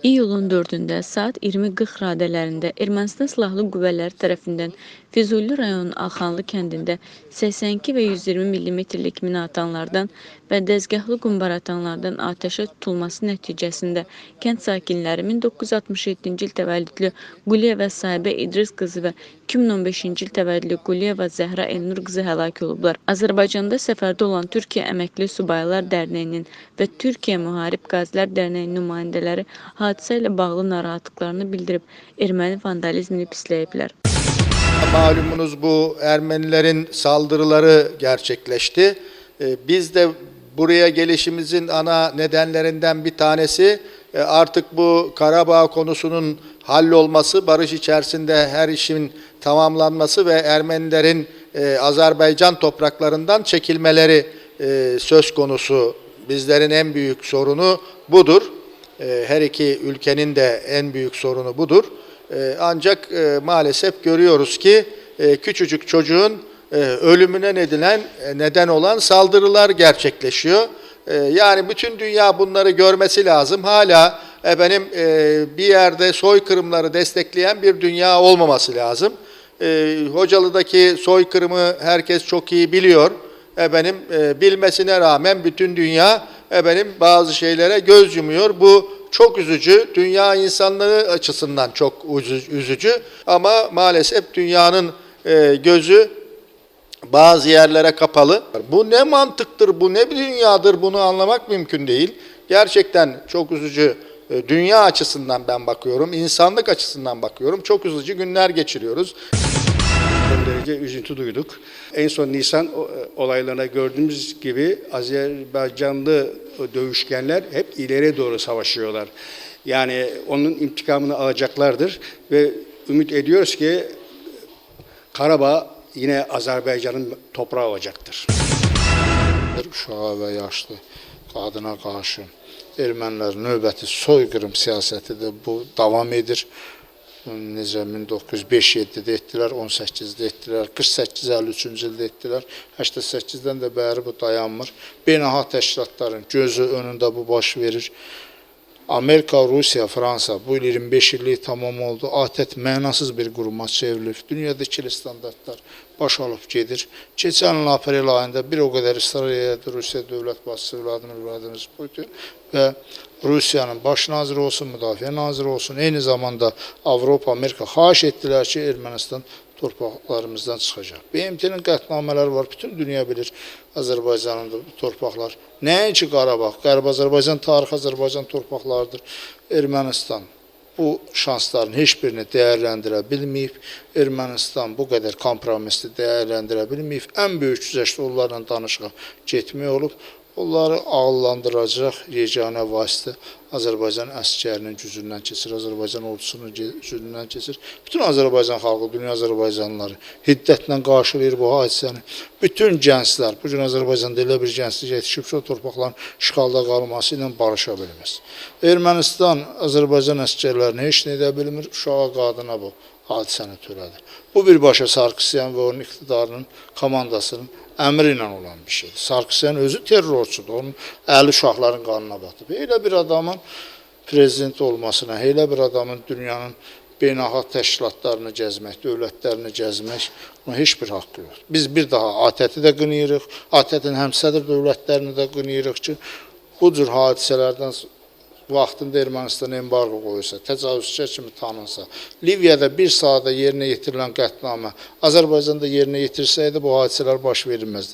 İyulun 4-də saat 20:40 radələrində Ermənistan Silahlı Qüvvələri tərəfindən Füzuli rayonunun Alxanlı kəndində 82 və 120 mm-lik minatanlardan və dəzgahlı qumbaratanlardan atəşə tutulması nəticəsində kənd sakinləri 1967-ci il təvəllüdlü Quliyeva Sahibə İdris qızı və 2015-ci il təvəllüdlü Quliyeva Zəhra Elnur qızı həlak olublar. Azərbaycanda səfərdə olan Türkiyə Əməkli Subaylar Dərnəyinin və Türkiyə Müharib Qazilər Dərnəyinin nümayəndələri hadisə ilə bağlı narahatlıqlarını bildirib, erməni vandalizmini pisləyiblər. Malumunuz bu Ermenilerin saldırıları gerçekleşti. Biz de buraya gelişimizin ana nedenlerinden bir tanesi artık bu Karabağ konusunun hallolması, barış içerisinde her işin tamamlanması ve Ermenilerin Azerbaycan topraklarından çekilmeleri söz konusu. Bizlerin en büyük sorunu budur. Her iki ülkenin de en büyük sorunu budur. Ancak maalesef görüyoruz ki küçücük çocuğun ölümüne neden olan saldırılar gerçekleşiyor. Yani bütün dünya bunları görmesi lazım. Hala bir yerde soykırımları destekleyen bir dünya olmaması lazım. Hocalı'daki soykırımı herkes çok iyi biliyor. Bilmesine rağmen bütün dünya bazı şeylere göz yumuyor. Bu çok üzücü. Dünya insanlığı açısından çok üzücü. Ama maalesef dünyanın gözü bazı yerlere kapalı. Bu ne mantıktır, bu ne bir dünyadır, bunu anlamak mümkün değil. Gerçekten çok üzücü. Dünya açısından ben bakıyorum, insanlık açısından bakıyorum. Çok üzücü günler geçiriyoruz. Son derece üzüntü duyduk. En son Nisan olaylarına gördüğümüz gibi Azerbaycanlı dövüşkenler hep ileriye doğru savaşıyorlar. Yani onun intikamını alacaklardır ve ümit ediyoruz ki Karabağ yine Azerbaycan'ın toprağı olacaktır. Uşağa ve yaşlı qadına qarşı ermənilərin növbəti soyqırım siyasəti də bu davam edir. Necə 1957-də etdilər, 18-də etdilər, 48-53-cü ildə etdilər, 88-dən də bəri bu dayanmır. Beynəlxalq təşkilatların gözü önündə bu baş verir. Amerika, Rusiya, Fransa bu il 25 illik tamam oldu. ATƏT mənasız bir quruma çevrilir. Dünyada ikili standartlar baş alıp gedir. Keçən il aprel ayında bir o qədər ısrar edirdi Rusiya dövlət başçısı Vladimir Putin və Rusiyanın baş naziri olsun, müdafiə naziri olsun, eyni zamanda Avropa, Amerika xahiş etdilər ki, Ermənistan torpaqlarımızdan çıxacaq. BMT-nin qətnamələri var, bütün dünya bilir Azərbaycanın torpaqlar. Nəinki Qarabağ, Qərb Azərbaycan, tarix Azərbaycan torpaqlarıdır. Ermənistan bu şansların heç birini dəyərləndirə bilməyib. Ermənistan bu qədər kompromisli dəyərləndirə bilməyib. Ən böyük güzəşdə onlarla danışıq getmək olub. Onları ağıllandıracaq yeganə vasitə Azərbaycan əskərinin gücündən keçir, Azərbaycan ordusunun gücündən keçir. Bütün Azərbaycan xalqı, dünya Azərbaycanlıları hiddətlə qarşılayır bu hadisəni. Bütün gənclər, bu gün Azərbaycanda elə bir gənclik yetişib ki, o torpaqların işğalda qalması ilə barışa bilməz. Ermənistan Azərbaycan əskərlərini heç nə edə bilmir, uşağa, qadına bu hadisəni törədir. Bu birbaşa Sarkisyan və onun iqtidarının komandasının əmri ilə olan bir şeydir. Sarkisyan özü terrorçudur, onun əli uşaqların qanına batıb. Elə bir adamın prezident olmasına, elə bir adamın dünyanın beynəlxalq təşkilatlarını gəzmək, dövlətlərini gəzmək, ona heç bir haqqı yoxdur. Biz bir daha ATƏT-i də qınayırıq, ATƏT-in həmsədr dövlətlərini də qınayırıq ki, bu cür hadisələrdən vaxtında Ermənistan embargo qoyursa, təcavüzkar kimi tanınsa, Liviyada bir saata yerinə yetirilən qətnamə Azərbaycanda yerinə yetirsəydi bu hadisələr baş verilməzdi.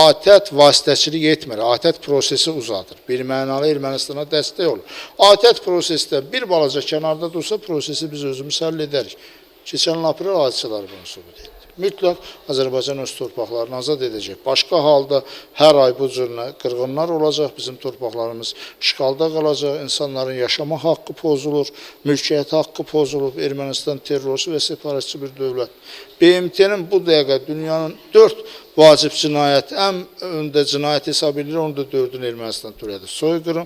ATƏT vasitəçilik etmir, ATƏT prosesi uzadır. Bir mənalı Ermənistana dəstək olur. ATƏT prosesdə bir balaca kənarda dursa prosesi biz özümüz həll edərik. Keçən aprel hadisələri bunu sübut etdi. Mütləq Azərbaycan öz torpaqlarını azad edəcək. Başqa halda hər ay bu cür qırğınlar olacaq, bizim torpaqlarımız işğalda qalacaq, insanların yaşama haqqı pozulur, mülkiyyət haqqı pozulur, Ermənistan terrorçu və separatçı bir dövlət. BMT-nin bu dəqiqə dünyanın 4 vacib cinayət, ən öndə cinayət hesab edilir, onu da 4-ünü Ermənistan törədir. Soyqırım,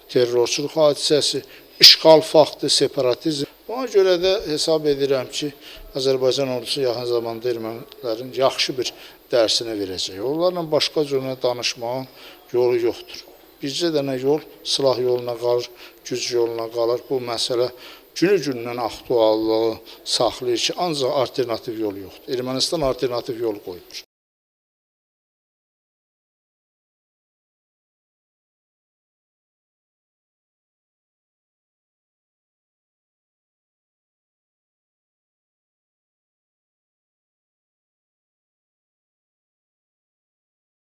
terrorçuluq hadisəsi, işğal faktı, separatizm. Ona görə də hesab edirəm ki, Azərbaycan ordusu yaxın zamanda ermənilərin yaxşı bir dərsini verəcək. Onlarla başqa cürə danışmağın yolu yoxdur. Bircə dənə yol silah yoluna qalır, güc yoluna qalır. Bu məsələ günü-gündən aktuallığı saxlayır ki, ancaq alternativ yol yoxdur. Ermənistan alternativ yol qoymur.